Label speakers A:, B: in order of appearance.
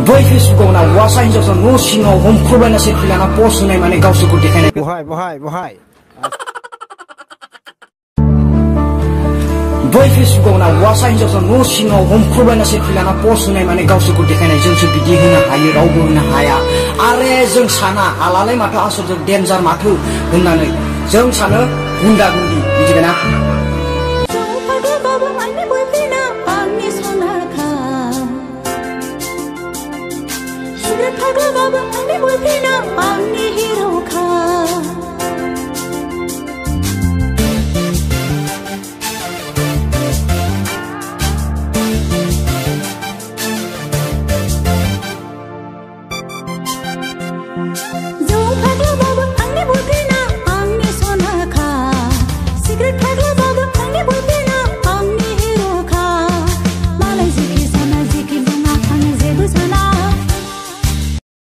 A: boy फेसबुकाव ना वासा हिन्जावसा न' सिङाव हमख्रुबायना सेल्फि लाना पस्ट होनाय माने गावसोरखौ देखायनाय
B: बहाय
A: बोय फेसबुकाव ना वासा हिन्जावसा न' सिङाव हमख्रुबायना सेल्फि लाना पस्ट होनाय माने गावसोरखौ देखायनाय जोंसो बिदि होनो हायो रावबो होनो हाया आरे जों साना हालालाय माथो आसलजों डेन्जार माथो होननानै जों सानो गुन्दा गुन्दि मिथिबायना
C: Baba,